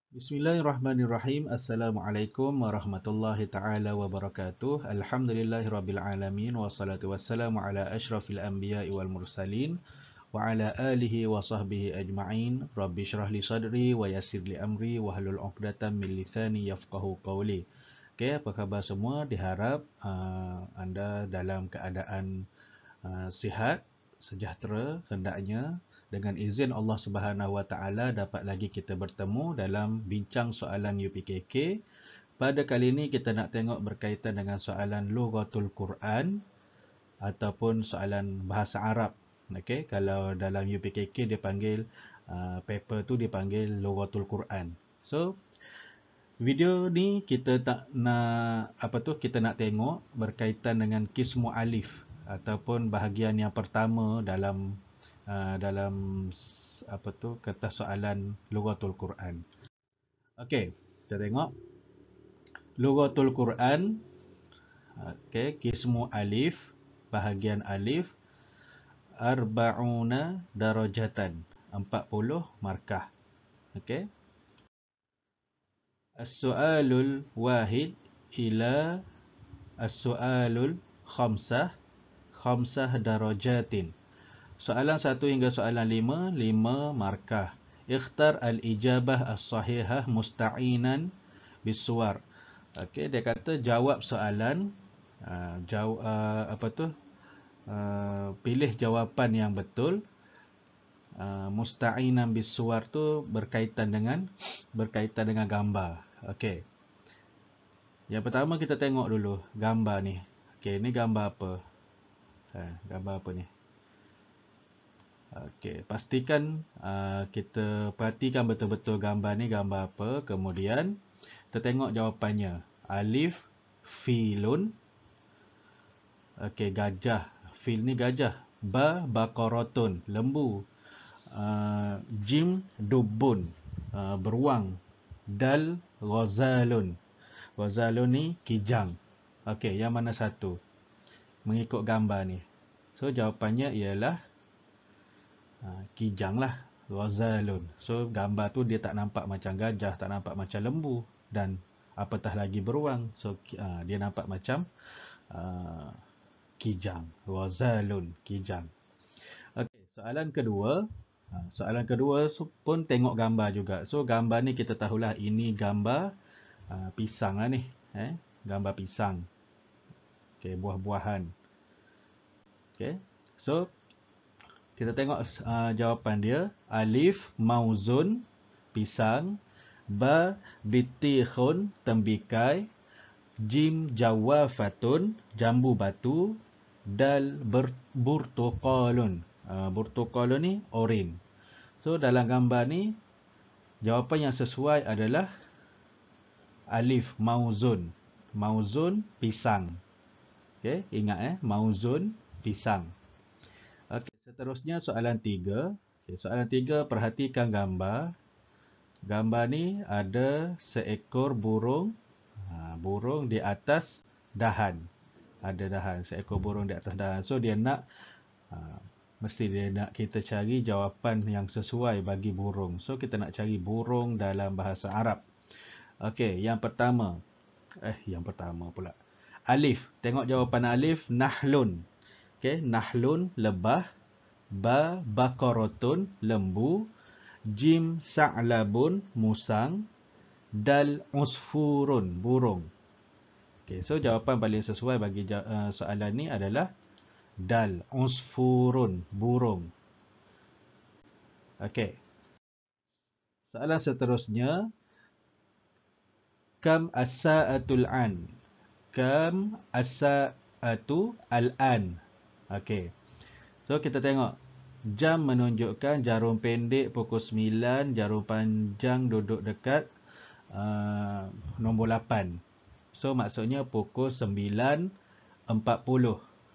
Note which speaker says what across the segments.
Speaker 1: Bismillahirrahmanirrahim. Assalamualaikum warahmatullahi ta'ala wabarakatuh. Alhamdulillahirrabbilalamin. Wassalatu wassalamu ala ashrafil anbiya'i wal mursalin. Wa ala alihi wa sahbihi ajma'in. Rabbi syrah li sadri wa yassir li amri. Wahlul uqdatan min lisani yafqahu qawli. Okay, apa khabar semua? Diharap anda dalam keadaan sihat, sejahtera hendaknya. Dengan izin Allah Subhanahu Wa Taala dapat lagi kita bertemu dalam bincang soalan UPKK. Pada kali ini kita nak tengok berkaitan dengan soalan Lughatul Quran ataupun soalan bahasa Arab. Okey, kalau dalam UPKK dia panggil paper tu dipanggil Lughatul Quran. So, video ni kita tak nak kita nak tengok berkaitan dengan kismu alif ataupun bahagian yang pertama dalam kertas soalan Lughatul Quran. Okey, kita tengok Lughatul Quran. Okey, kismu alif, bahagian alif, arba'una darajatan, 40 markah. Okey. As-su'alul wahid ila as-su'alul khamsah, khamsah darajatin. Soalan 1 hingga soalan 5, 5 markah. Ikhtar al-ijabah as-sahihah musta'inan bisuar. Okey, dia kata jawab soalan, pilih jawapan yang betul. Musta'inan bisuar tu berkaitan dengan gambar. Okey. Yang pertama kita tengok dulu gambar ni. Okey, ni gambar apa? Gambar apa ni? Okey, pastikan kita perhatikan betul-betul gambar ni gambar apa. Kemudian kita tengok jawapannya. Alif, filun. Okey, gajah. Fil ni gajah. Ba, baqaratun, lembu. Jim, dubun, beruang. Dal, ghazalun. Ghazalun ni kijang. Okey, yang mana satu? Mengikut gambar ni. So, jawapannya ialah kijang lah, ghazalun. So gambar tu dia tak nampak macam gajah, tak nampak macam lembu dan apatah lagi beruang. So dia nampak macam kijang, ghazalun, kijang. Okey, soalan kedua. Soalan kedua pun tengok gambar juga. So gambar ni kita tahulah ini gambar pisang lah ni, gambar pisang. Okey, buah-buahan. Okey. So kita tengok jawapan dia. Alif, mauzun, pisang. Ba, bitikhun, tembikai. Jim, jawafatun, jambu batu. Dal, burtuqalun. Burtuqalun ni oren. So, dalam gambar ni, jawapan yang sesuai adalah alif, mauzun. Mauzun, pisang. Okay, ingat mauzun, pisang. Okey, seterusnya soalan 3. Okay, soalan 3, perhatikan gambar. Gambar ni ada seekor burung. Burung di atas dahan. Ada dahan, seekor burung di atas dahan. So dia nak mesti dia nak kita cari jawapan yang sesuai bagi burung. So kita nak cari burung dalam bahasa Arab. Okey, yang pertama pula. Alif. Tengok jawapan alif, nahlun. Okey, nahlun, lebah. Ba, baqaratun, lembu. Jim, sa'labun, musang. Dal, usfurun, burung. Okey, so jawapan paling sesuai bagi soalan ni adalah dal, usfurun, burung. Okey. Soalan seterusnya, kam as-sa'atul an. Kam as-sa'atu al-an. Okey. So kita tengok jam menunjukkan jarum pendek pukul 9, jarum panjang duduk dekat nombor 8. So maksudnya pukul 9.40.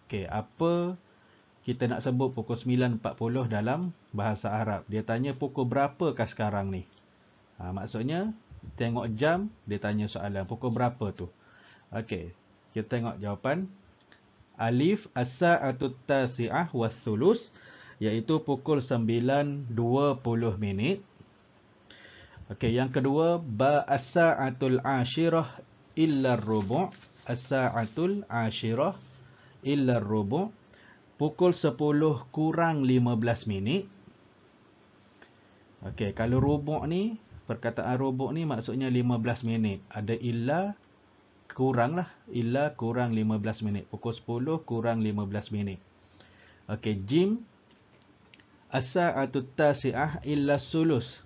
Speaker 1: Okey, apa kita nak sebut pukul 9.40 dalam bahasa Arab? Dia tanya pukul berapakah sekarang ni? Maksudnya tengok jam, dia tanya soalan pukul berapa tu? Okey, kita tengok jawapan. Alif, as-sa'atut tasi'ah was-thulus, iaitu pukul 9.20 minit. Okey, yang kedua, ba as-sa'atul 'ashirah illa ar-rubu'. As-sa'atul 'ashirah illa ar-rubu'. Pukul 10 kurang 15 minit. Okey, kalau rubu' ni, perkataan rubu' ni maksudnya 15 minit. Ada illa, kurang lah. Illa kurang 15 minit. Pukul 10 kurang 15 minit. Okey, jim. As-sa'atut tasi'ah illa sulus.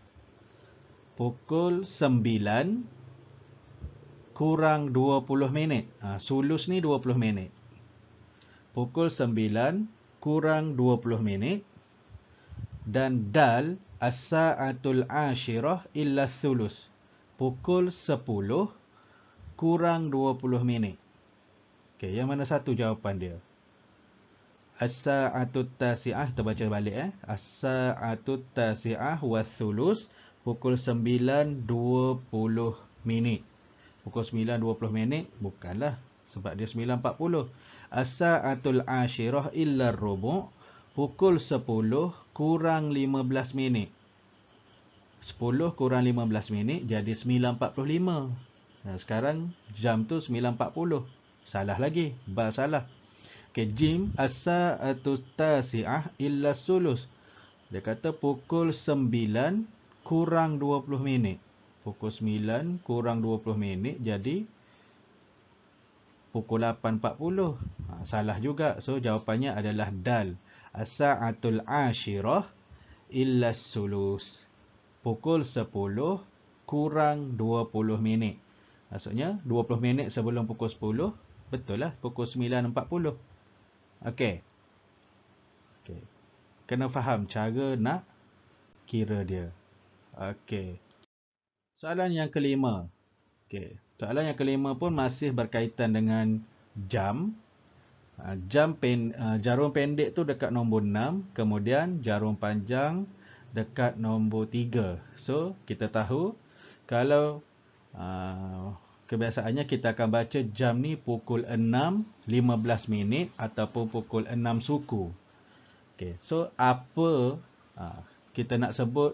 Speaker 1: Pukul 9 kurang 20 minit. Sulus ni 20 minit. Pukul 9 kurang 20 minit. Dan dal as-sa'atul 'ashirah illa sulus. Pukul 10 kurang 20 minit. Okey, yang mana satu jawapan dia? As-sa'atut tasi'ah, kita baca balik As-sa'atut tasi'ah was sulus. Pukul 9.20 minit. Pukul 9.20 minit, bukanlah. Sebab dia 9.40. As-sa'atul 'ashirah illa rubu'. Pukul 10 kurang 15 minit. 10 kurang 15 minit jadi 9.45. Sekarang jam tu 9.40. Salah lagi. Ba salah. Okay, jim as-sa'atut tasi'ah illa sulus. Dia kata pukul 9 kurang 20 minit. Pukul 9 kurang 20 minit jadi pukul 8.40. Salah juga. So jawapannya adalah dal. As-sa'atul 'ashirah illa sulus. Pukul 10 kurang 20 minit. Maksudnya 20 minit sebelum pukul 10. Betul lah. Pukul 9.40. Okey. Okey. Kena faham cara nak kira dia. Okey. Soalan yang kelima. Okey. Soalan yang kelima pun masih berkaitan dengan jam. Jarum pendek tu dekat nombor 6. Kemudian jarum panjang dekat nombor 3. So, kita tahu kalau kebiasaannya kita akan baca jam ni pukul 6.15 minit ataupun pukul 6 suku. Okay. So, apa kita nak sebut,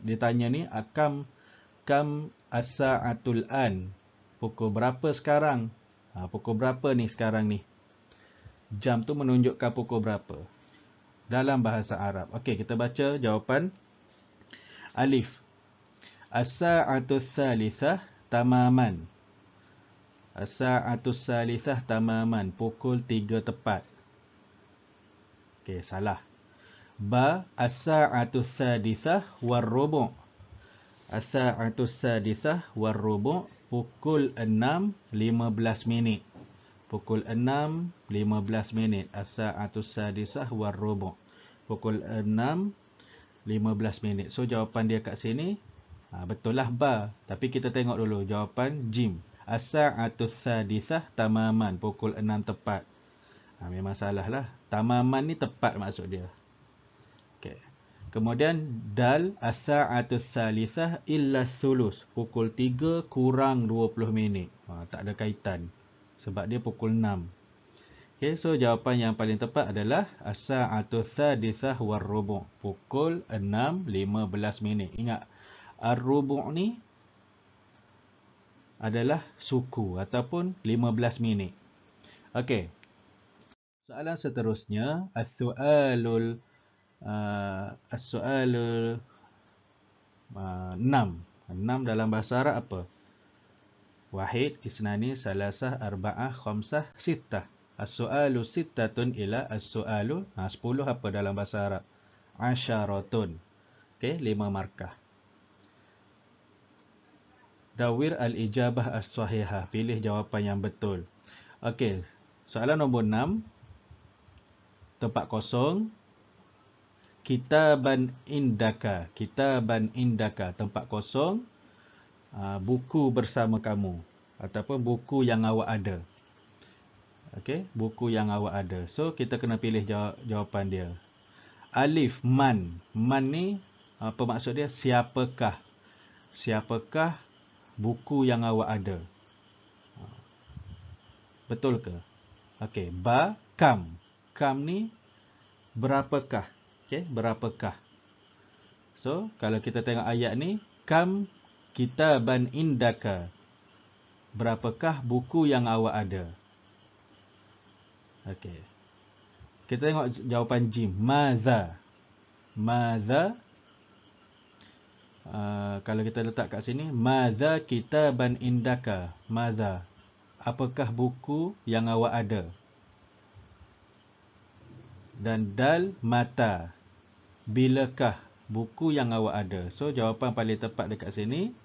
Speaker 1: ditanya ni, kam as-sa'atul an. Pukul berapa sekarang? Pukul berapa ni sekarang ni? Jam tu menunjukkan pukul berapa dalam bahasa Arab. Okey, kita baca jawapan. Alif. As-sa'atus salisah tamaman. As-sa'atus salisah tamaman. Pukul 3 tepat. Okey, salah. Ba. As-sa'atus sadisah warrubu'. As-sa'atus sadisah warrubu'. Pukul 6.15 minit. Pukul 6.15 minit. As-sa'atus sadisah warrubu'. Pukul 6.15 minit. So, jawapan dia kat sini, betul lah ba. Tapi kita tengok dulu jawapan jim. As-sa'atus sadisah tamaman. Pukul 6 tepat. Memang salah lah. Tamaman ni tepat maksud dia. Okay. Kemudian dal as-sa'atus salisah illa sulus. Pukul 3 kurang 20 minit. Tak ada kaitan. Sebab dia pukul 6. Okay, so jawapan yang paling tepat adalah as-sa'atus sadisah warrubu'. Pukul 6.15 minit. Ingat, ar-rubu' ni adalah suku ataupun 15 minit. Okey. Soalan seterusnya, as-su'alul 6. 6 dalam bahasa Arab apa? Wahid, isnani, salasah, arba'ah, khamsah, sittah. As-su'alu sittatun ila as-su'alu 10 apa dalam bahasa Arab? Asyaratun. Okey, 5 markah. Dawir al-ijabah as-sahihah. Pilih jawapan yang betul. Okey, soalan nombor 6. Tempat kosong. Kitaban indaka. Kitaban indaka. Tempat kosong. Buku bersama kamu. Ataupun buku yang awak ada. Okey, buku yang awak ada. So, kita kena pilih jawapan dia. Alif, man. Man ni, apa maksud dia? Siapakah? Siapakah buku yang awak ada? Betul ke? Okey, ba, kam. Kam ni, berapakah? Okey, berapakah? So, kalau kita tengok ayat ni, Kam kitaban indaka. Berapakah buku yang awak ada? Okey. Kita tengok jawapan Jim. Maza. Maza. Kalau kita letak kat sini. Maza kitaban indaka. Maza. Apakah buku yang awak ada? Dan dal mata. Bilakah buku yang awak ada? So, jawapan paling tepat dekat sini.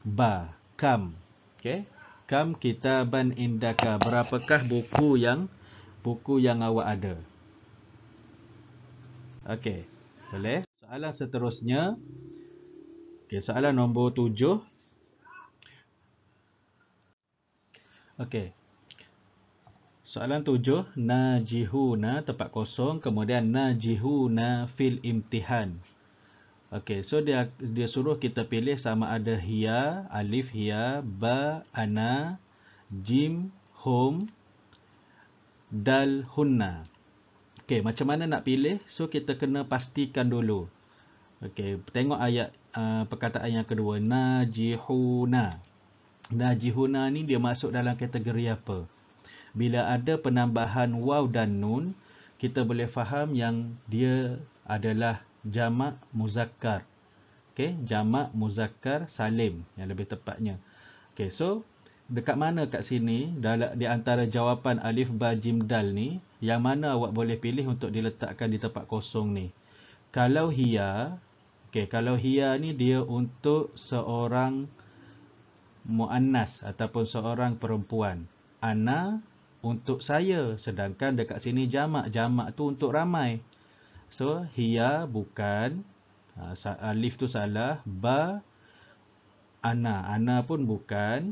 Speaker 1: Ba. Kam. Okey. Kam kitaban indaka. Berapakah buku yang awak ada? Okey. Boleh. Soalan seterusnya. Okey, soalan nombor 7. Okey. Soalan 7. Najihuna tempat kosong. Kemudian najihuna fil imtihan. Okey, so dia suruh kita pilih sama ada hiya, alif hiya, ba, ana, jim, hum, dal, hunna. Okey, macam mana nak pilih? So, kita kena pastikan dulu. Okey, tengok ayat perkataan yang kedua. Najihuna. Najihuna ni dia masuk dalam kategori apa? Bila ada penambahan waw dan nun, kita boleh faham yang dia adalah jamak muzakkar. Okey, jamak muzakkar salim yang lebih tepatnya. Okey, so dekat mana kat sini di antara jawapan alif ba jim dal ni, yang mana awak boleh pilih untuk diletakkan di tempat kosong ni? Kalau hiya, okey, kalau hiya ni dia untuk seorang muannas ataupun seorang perempuan. Ana untuk saya, sedangkan dekat sini jamak. Jamak tu untuk ramai. So, hiya bukan, alif tu salah, ba, ana. Ana pun bukan.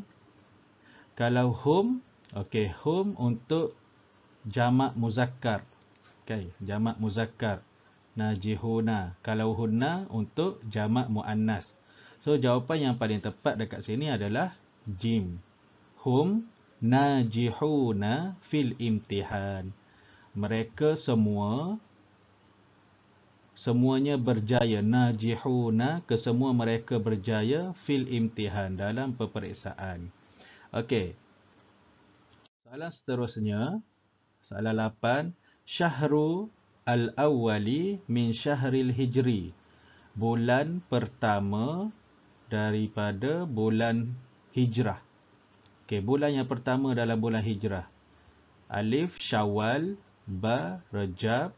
Speaker 1: Kalau hum, okey, hum untuk jamak muzakkar. Okey, jamak muzakkar. Najihuna. Kalau hunna untuk jamak muannas. So, jawapan yang paling tepat dekat sini adalah jim. Hum najihuna fil imtihan. Mereka semuanya berjaya. Najihuna, kesemua mereka berjaya fil imtihan, dalam peperiksaan. Okey. Soalan seterusnya, soalan 8. Syahru al-awwali min syahril hijri. Bulan pertama daripada bulan hijrah. Okey, bulan yang pertama dalam bulan hijrah. Alif Syawal, ba Rajab,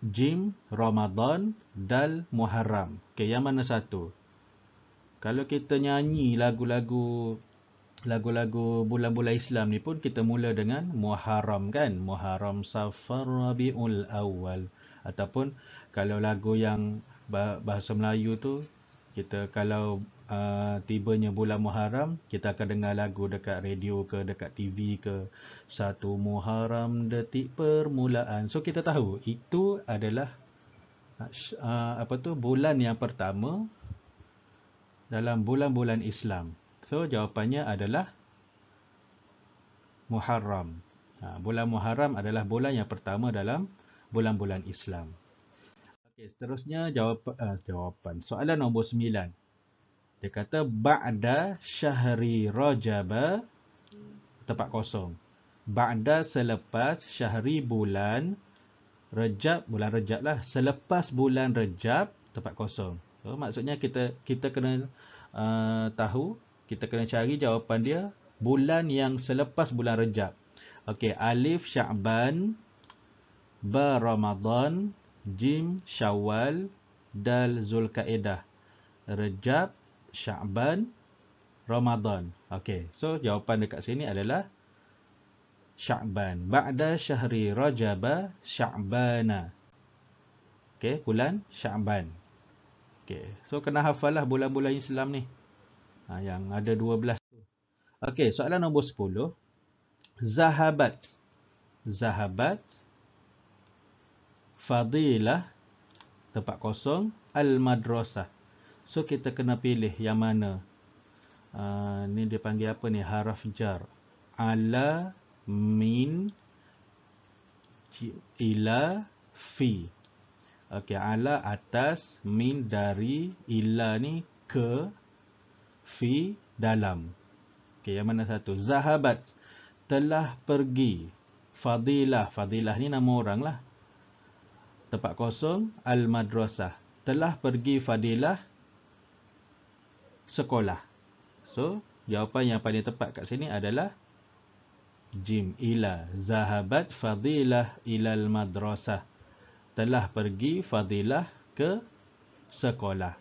Speaker 1: jim Ramadan, dal Muharram. Okey, yang mana satu? Kalau kita nyanyi lagu-lagu bulan-bulan Islam ni pun kita mula dengan Muharram kan? Muharram, Safar, Rabiul Awal. Ataupun kalau lagu yang bahasa Melayu tu, kita kalau tibanya bulan Muharram, kita akan dengar lagu dekat radio ke, dekat TV ke. 1 Muharram detik permulaan. So, kita tahu itu adalah bulan yang pertama dalam bulan-bulan Islam. So, jawapannya adalah Muharram. Bulan Muharram adalah bulan yang pertama dalam bulan-bulan Islam. Okey, seterusnya jawapan. Soalan nombor 9. Dia kata ba'da syahri Rajab, tempat kosong. Ba'da selepas, syahri bulan, Rajab, bulan Rajab lah. Selepas bulan Rajab, tempat kosong. So, maksudnya kita kena tahu, kita kena cari jawapan dia bulan yang selepas bulan Rajab. Okey, alif Sya'ban, ba Ramadan, jim Syawal, dal Zulkaidah. Rajab, Sya'ban, Ramadan. Okey, so jawapan dekat sini adalah Sya'ban. Ba'da syahri Rajab Sya'bana. Okey, bulan Sya'ban. Okey, so kena hafal lah bulan-bulan Islam ni. Yang ada 12 tu. Okey, soalan nombor 10. Zahabat. Zahabat. Fadilah. Tempat kosong. Al-madrasah. So, kita kena pilih yang mana. Ni dia panggil apa ni? Haraf jar. Ala, min, ila, fi. Okey, ala atas, min dari, ila ni ke, fi dalam. Okey, yang mana satu? Zahabat, telah pergi. Fadilah, fadilah ni nama orang lah. Tempat kosong, al-madrasah, telah pergi Fadilah sekolah. So, jawapan yang paling tepat kat sini adalah jim, ila. Zahabat Fadilah ilal madrasah, telah pergi Fadilah ke sekolah.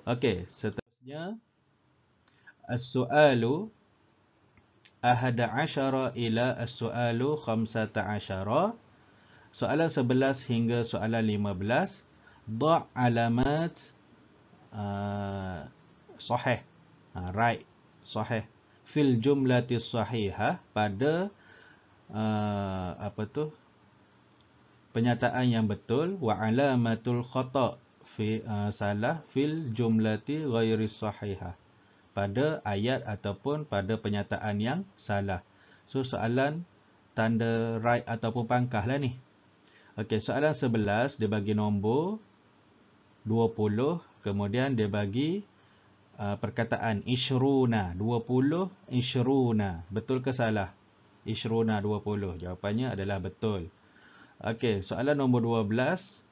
Speaker 1: Okey, seterusnya as-su'alu ahada asyara ila as-su'alu khamsata asyara. Soalan 11 hingga soalan 15. Da' alamat sahih, right, sahih, fil jumlati sahihah, pada apa tu, penyataan yang betul, wa alamatul khata' fi salah fil jumlati ghairi sahihah, pada ayat ataupun pada penyataan yang salah. So soalan tanda right ataupun pangkah lah ni. Okey, soalan 11 dia bagi nombor 20, kemudian dia bagi perkataan ishruna, 20, ishruna. Betul ke salah? Ishruna 20. Jawapannya adalah betul. Okey, soalan nombor 12.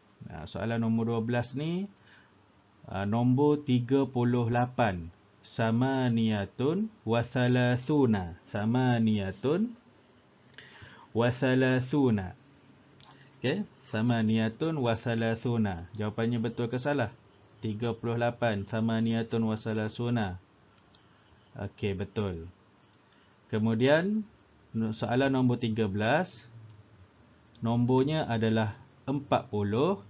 Speaker 1: Soalan nombor 12 ni nombor 38. Samaniyatun wa thalathuna. Samaniyatun wa thalathuna. Okey, samaniyatun wa thalathuna. Jawapannya betul ke salah? 38. Samaniyatun wa thalathuna. Okey, betul. Kemudian soalan nombor 13. Nombornya adalah 40.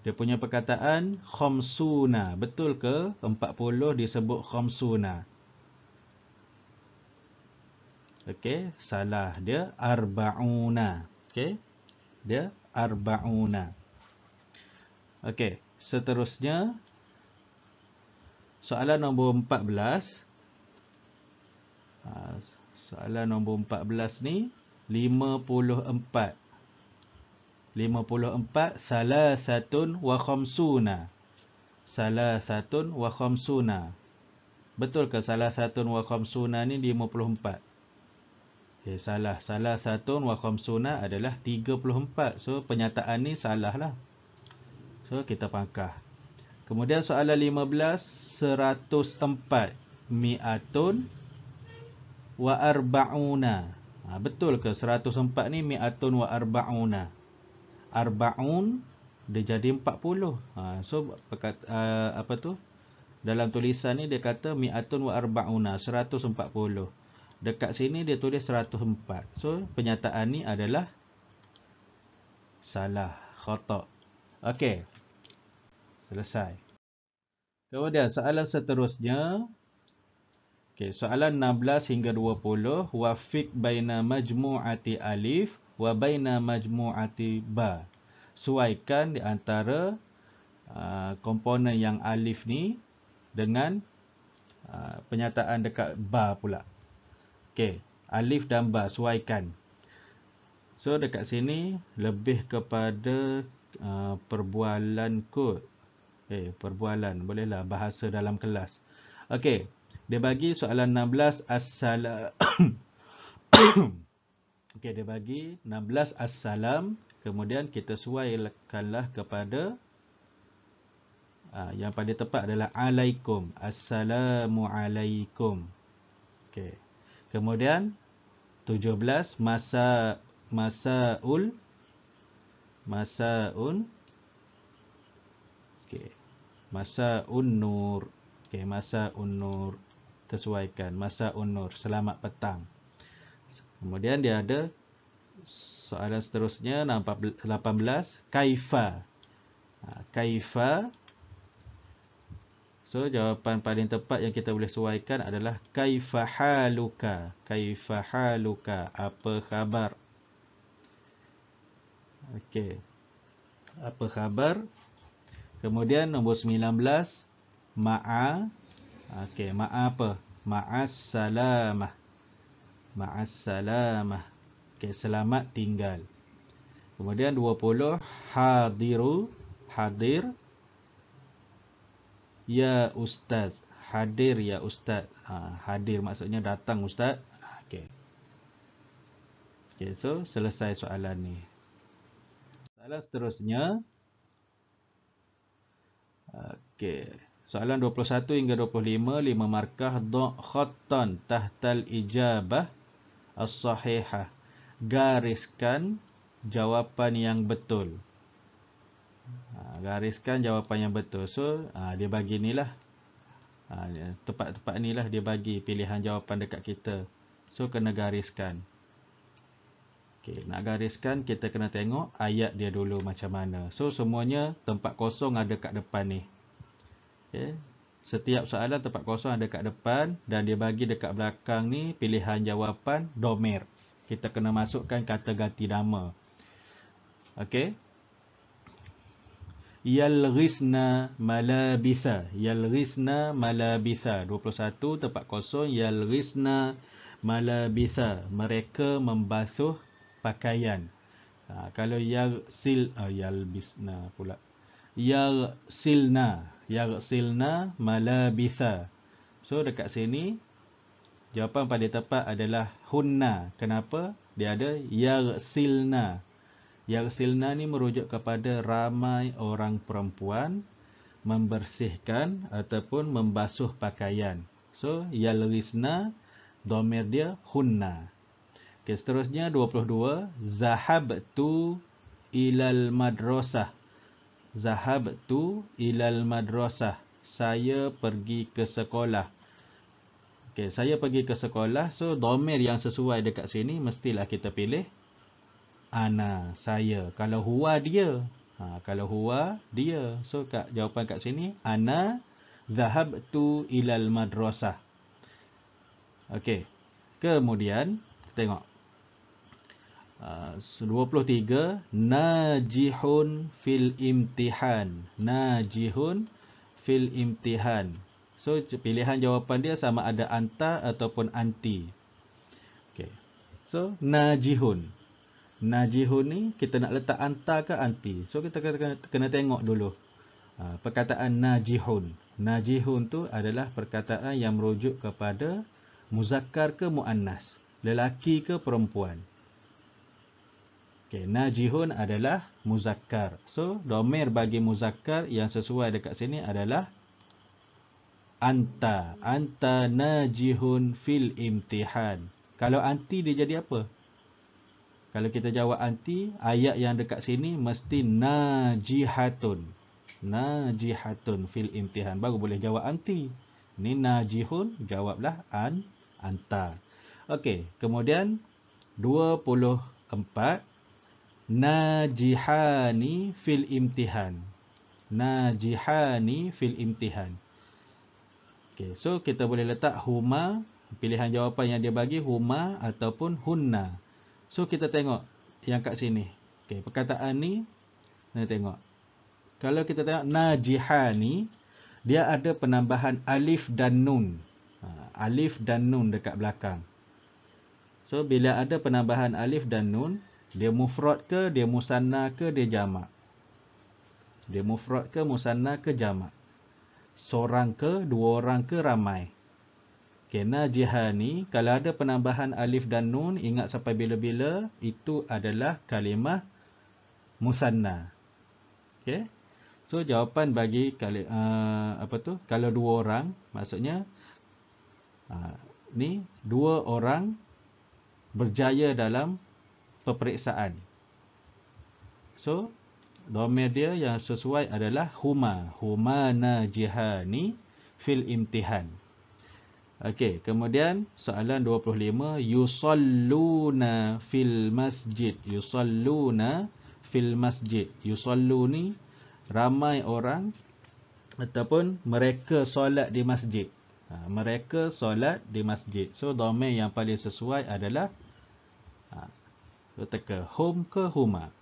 Speaker 1: Dia punya perkataan khamsuna. Betul ke 40 disebut khamsuna? Okey, salah. Dia arba'una. Okey, dia arba'una. Okey, seterusnya soalan nombor 14. Soalan nombor 14 ni 54. 54, salasatun wa khamsuna. Salasatun wa khamsuna. Betul ke salasatun wa khamsuna ni 54? Okay, salah. Salasatun wa khamsuna adalah 34. So, penyataan ni salah lah. So, kita pangkah. Kemudian soalan 15, 104. Mi'atun wa arba'una. Betul ke 104 ni mi'atun wa arba'una? Arba'un dia jadi 40. So apa tu? Dalam tulisan ni dia kata mi'atun wa arba'una, 140. Dekat sini dia tulis 104. So penyataan ni adalah salah, khata'. Okey. Selesai. Kemudian soalan seterusnya. Okey, soalan 16 hingga 20. Wafiq baina majmu'ati alif wa baina majmu'ati ba. Suaikan di antara komponen yang alif ni dengan penyataan dekat ba pula. Okey, alif dan ba, suaikan. So dekat sini lebih kepada perbualan kot. Perbualan, bolehlah bahasa dalam kelas. Okey, dia bagi soalan 16 as-salam. Okey, dia bagi 16 as-salam. Kemudian kita suaikanlah kepada yang paling tepat adalah alaikum. Assalamu alaikum. Okey. Kemudian 17 masaun. Okey. Masaun nur. Okey, masaun nur. Tersuaikan masaun nur, selamat petang. Kemudian dia ada soalan seterusnya 18, kaifa. Kaifa. So jawapan paling tepat yang kita boleh suaikan adalah kaifa haluka. Kaifa haluka, apa khabar? Okey. Apa khabar? Kemudian nombor 19, ma'a. Okey, ma'a apa? Ma'as salamah. Ma'as salamah. Okey, selamat tinggal. Kemudian 20, hadiru. Hadir ya ustaz. Hadir ya ustaz. Hadir maksudnya datang ustaz. Okey. Okey, so selesai soalan ni. Soalan seterusnya. Okey. Soalan 21 hingga 25, 5 markah. Da' khattan tahtal ijabah as-sahihah. Gariskan jawapan yang betul. Gariskan jawapan yang betul. So, dia bagi ni lah. Tempat-tempat ni lah dia bagi pilihan jawapan dekat kita. So, kena gariskan. Okay, nak gariskan, kita kena tengok ayat dia dulu macam mana. So, semuanya tempat kosong ada kat depan ni. Okay. Setiap soalan tempat kosong ada kat depan. Dan dia bagi dekat belakang ni pilihan jawapan domer. Kita kena masukkan kata ganti nama. Okay. Yalghisna malabitha. Yalghisna malabitha. 21 tempat kosong. Yalghisna malabitha. Mereka membasuh pakaian. Kalau yalbisna pula. Yaghsilna. Yaghsilna malabitha. So dekat sini jawapan paling tepat adalah hunna. Kenapa? Dia ada yaghsilna. Yaghsilna ni merujuk kepada ramai orang perempuan membersihkan ataupun membasuh pakaian. So yalghisna, dhamir dia hunna. Okay, seterusnya 22. Zahabtu ilal madrasah. Zahabtu ilal madrasah. Saya pergi ke sekolah. Okay, saya pergi ke sekolah. So, dhamir yang sesuai dekat sini mestilah kita pilih ana, saya. Kalau huwa, dia. Kalau huwa, dia. So, jawapan kat sini ana zahabtu ilal madrasah. Okay. Kemudian tengok 23. Najihun fil imtihan. Najihun fil imtihan. So pilihan jawapan dia sama ada anta ataupun anti. Okay. So najihun. Najihun ni kita nak letak anta ke anti. So kita kena tengok dulu. Perkataan najihun. Najihun tu adalah perkataan yang merujuk kepada muzakkar ke muannas, lelaki ke perempuan. Okay, najihun adalah muzakkar. So, dhamir bagi muzakkar yang sesuai dekat sini adalah anta. Anta najihun fil imtihan. Kalau anti dia jadi apa? Kalau kita jawab anti, ayat yang dekat sini mesti najihatun. Najihatun fil imtihan. Baru boleh jawab anti. Ni najihun, jawablah anta. Okey, kemudian 24. Najihani fil imtihan. Najihani fil imtihan. Okay, so kita boleh letak huma. Pilihan jawapan yang dia bagi huma ataupun hunna. So kita tengok yang kat sini. Okay, perkataan ni kita tengok. Kalau kita tengok najihani, dia ada penambahan alif dan nun. Alif dan nun dekat belakang. So bila ada penambahan alif dan nun, dia mufrad ke, dia musanna ke, dia jamak. Dia mufrad ke, musanna ke, jamak. Seorang ke, dua orang ke, ramai. Okay, najihani, kalau ada penambahan alif dan nun, ingat sampai bila-bila, itu adalah kalimah musanna. Okay. So, jawapan bagi kalau dua orang, maksudnya, ni dua orang berjaya dalam peperiksaan. So, dhamir dia yang sesuai adalah huma. Huma najihani fil imtihan. Okey, kemudian soalan 25. Yusalluna fil masjid. Yusalluna fil masjid. Yusallu ni ramai orang ataupun mereka solat di masjid. Mereka solat di masjid. So, dhamir yang paling sesuai adalah teka hum ke huma.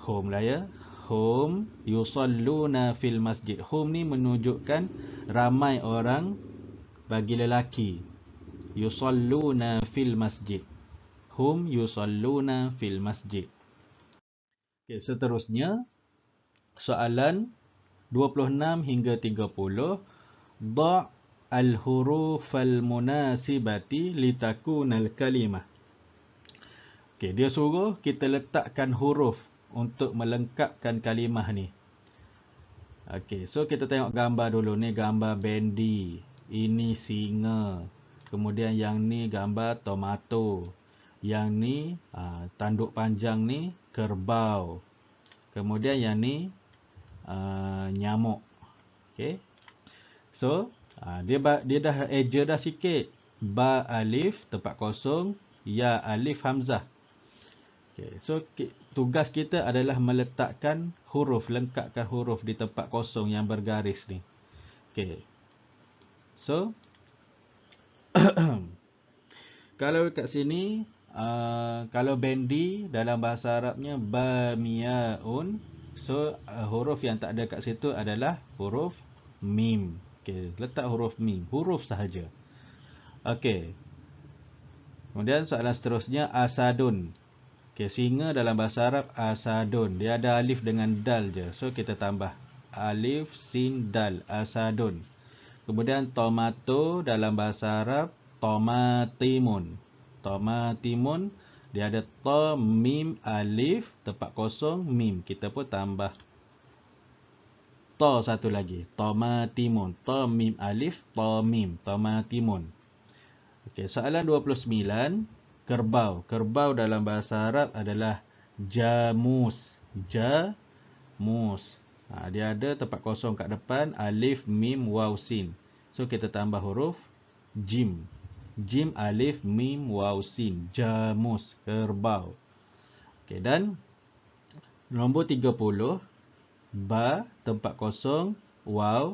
Speaker 1: Hum lah ya. Hum yusalluna fil masjid. Hum ni menunjukkan ramai orang bagi lelaki. Yusalluna fil masjid. Hum yusalluna fil masjid. Okay, seterusnya Soalan 26 hingga 30. Da' al-huruf al-munasibati litakunal kalimah. Okey, dia suruh kita letakkan huruf untuk melengkapkan kalimah ni. Okey, so kita tengok gambar dulu. Ni gambar bendi. Ini singa. Kemudian yang ni gambar tomato. Yang ni tanduk panjang ni kerbau. Kemudian yang ni nyamuk. Okey. So, dia dah eja dah sikit. Ba alif tempat kosong, ya alif hamzah. Okay, so tugas kita adalah meletakkan huruf, lengkapkan huruf di tempat kosong yang bergaris ni. Okay. So, kalau kat sini, kalau bendi dalam bahasa Arabnya bamiyaun. So, huruf yang tak ada kat situ adalah huruf mim. Okay, letak huruf mim. Huruf sahaja. Okay. Kemudian soalan seterusnya, asadun. Okay, singa dalam bahasa Arab asadun. Dia ada alif dengan dal je. So, kita tambah alif, sin, dal. Asadun. Kemudian tomato dalam bahasa Arab tomatimun. Tomatimun. Dia ada to, mim, alif, tempat kosong, mim. Kita pun tambah to satu lagi. Tomatimun. To, mim, alif, to, mim. Tomatimun. Okey, soalan 29. Kerbau. Kerbau dalam bahasa Arab adalah jamus. Jamus. Dia ada tempat kosong kat depan. Alif, mim, waw, sin. So, kita tambah huruf jim. Jim, alif, mim, waw, sin. Jamus. Kerbau. Okey, dan nombor 30. Ba, tempat kosong, waw,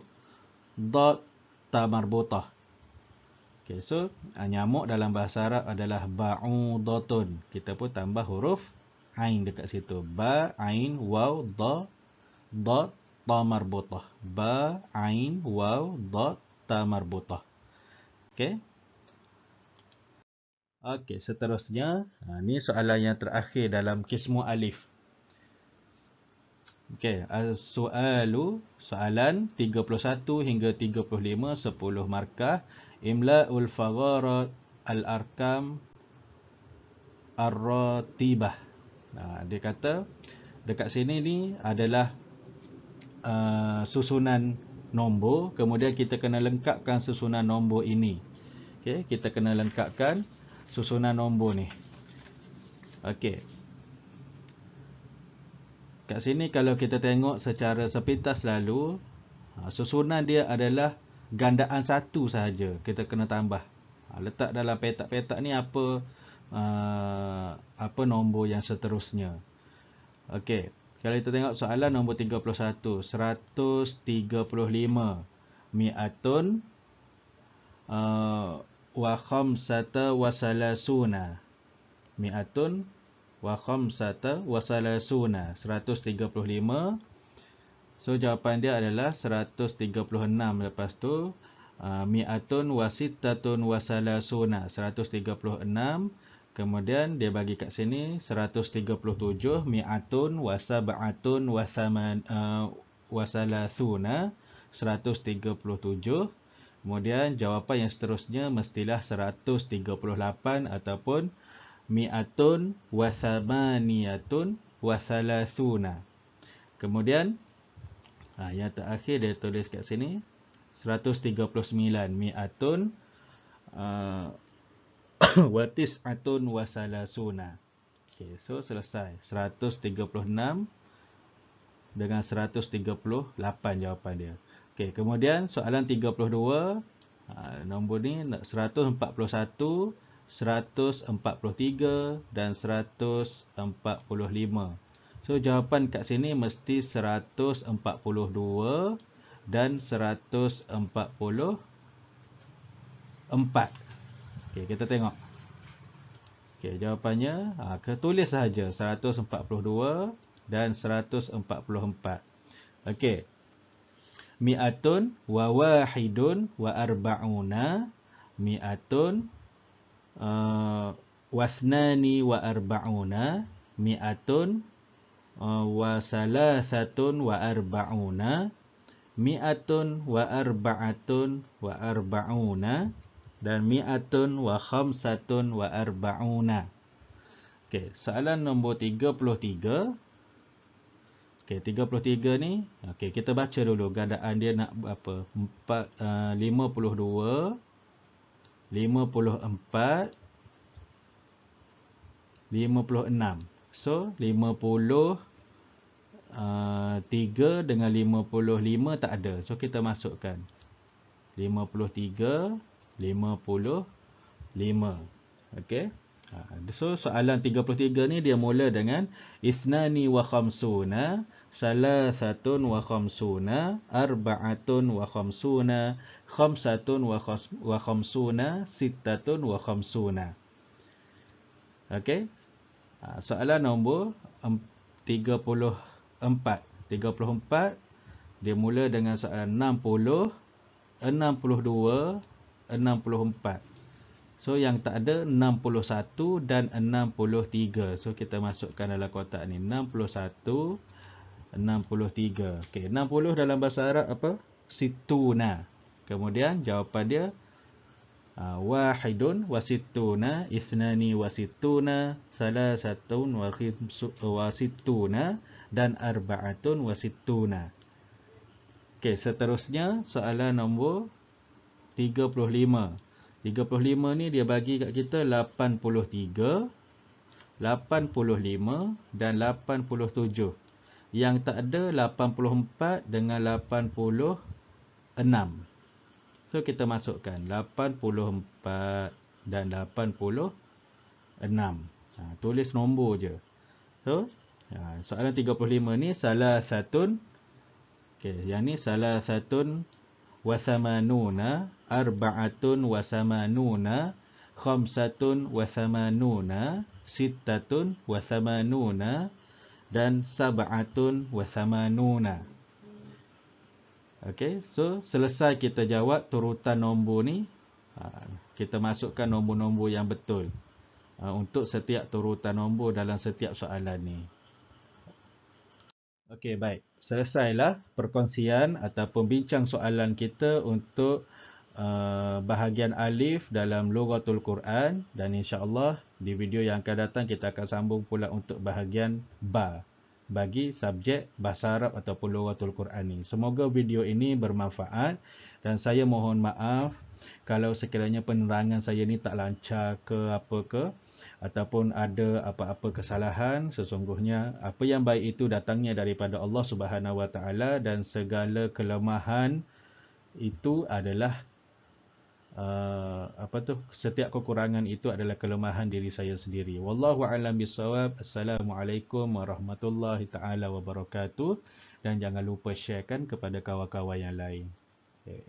Speaker 1: dot, ta marbutah. Okay, so nyamuk dalam bahasa Arab adalah ba'udatun. Kita pun tambah huruf ain dekat situ. Ba, ain, waw, da, dot, ta marbutah. Ba, ain, waw, dot, ta marbutah. Okay. Okay, seterusnya. Ni soalan yang terakhir dalam kismu alif. Okey, soalan 31 hingga 35, 10 markah. Imla'ul fagharat al-arkam ar-ratibah. Dia kata dekat sini ni adalah susunan nombor, kemudian kita kena lengkapkan susunan nombor ini. Okey, kita kena lengkapkan susunan nombor ni. Okey. Kat sini kalau kita tengok secara sepintas lalu, susunan dia adalah gandaan satu sahaja. Kita kena tambah. Letak dalam petak-petak ni apa nombor yang seterusnya. Okey. Kalau kita tengok soalan nombor 31. 135. Mi'atun wa khamsata wa salasuna. Mi'atun wa khamsata wa salasuna. 135. So jawapan dia adalah 136. Lepas tu mi'atun wa sittatun wa salasuna. 136. Kemudian dia bagi kat sini 137. Mi'atun wa sab'atun wa salasuna. 137. Kemudian jawapan yang seterusnya mestilah 138 ataupun mi'atun wa thamaniyatun wa salasuna. Kemudian yang terakhir dia tulis kat sini 139. Mi'atun wa tis'atun wa salasuna. Okey, so selesai. 136 dengan 138 jawapan dia. Okey, kemudian soalan 32, nombor ni 141, 143 dan 145. So jawapan kat sini mesti 142 dan 144. Okey, kita tengok. Okey, jawapannya tulis sahaja 142 dan 144. Okey. Mi'atun wa wahidun wa arba'una. Mi'atun wasnani wa arba'una. Mi'atun wa salasatun wa arba'una, mi'atun wa arba'atun wa arba'una, dan mi'atun wa khamsatun wa arba'una. Okey, soalan nombor 33. Okey, 33 ni, okey, kita baca dulu gandaan dia nak apa? 52, 54, 56. So, 53 dengan 55 tak ada. So, kita masukkan 53, 55. Okey. So, soalan 33 ni dia mula dengan Ithnani wa khamsuna, salasatun wa khamsuna, arba'atun wa khamsuna, khamsatun wa khamsuna, sittatun wa khamsuna. Okey. Soalan nombor 34. 34 dia mula dengan soalan 60, 62, 64. So yang tak ada 61 dan 63. So kita masukkan dalam kotak ni 61, 63. Okey, 60 dalam bahasa Arab apa? Situna. Kemudian jawapan dia wahidun wa sittuna, ithnani wa sittuna, salasatun wa sittuna, dan arba'atun wa sittuna. Okey, seterusnya soalan nombor 35. 35 ni dia bagi kat kita 83, 85 dan 87. Yang tak ada 84 dengan 86. So kita masukkan 84 dan 86. Tulis nombor je. So soalan 35 ni salah satun. Okey, yang ni salah satun wa thamanuna, arba'atun wa thamanuna, khamsatun wa thamanuna, sittatun wa thamanuna, dan sab'atun wa thamanuna. Okey, so selesai kita jawab turutan nombor ni, kita masukkan nombor-nombor yang betul untuk setiap turutan nombor dalam setiap soalan ni. Okey, baik. Selesailah perkongsian ataupun bincang soalan kita untuk bahagian alif dalam Lughatul Quran, dan insya-Allah di video yang akan datang kita akan sambung pula untuk bahagian ba bagi subjek bahasa Arab ataupun Lughatul Quran ni. Semoga video ini bermanfaat dan saya mohon maaf kalau sekiranya penerangan saya ni tak lancar ke apa ke, ataupun ada apa-apa kesalahan. Sesungguhnya apa yang baik itu datangnya daripada Allah Subhanahu Wa Taala, dan segala kelemahan itu adalah setiap kekurangan itu adalah kelemahan diri saya sendiri. Wallahu a'lam bissawab. Assalamualaikum warahmatullahi taala wabarakatuh, dan jangan lupa sharekan kepada kawan-kawan yang lain. Okay.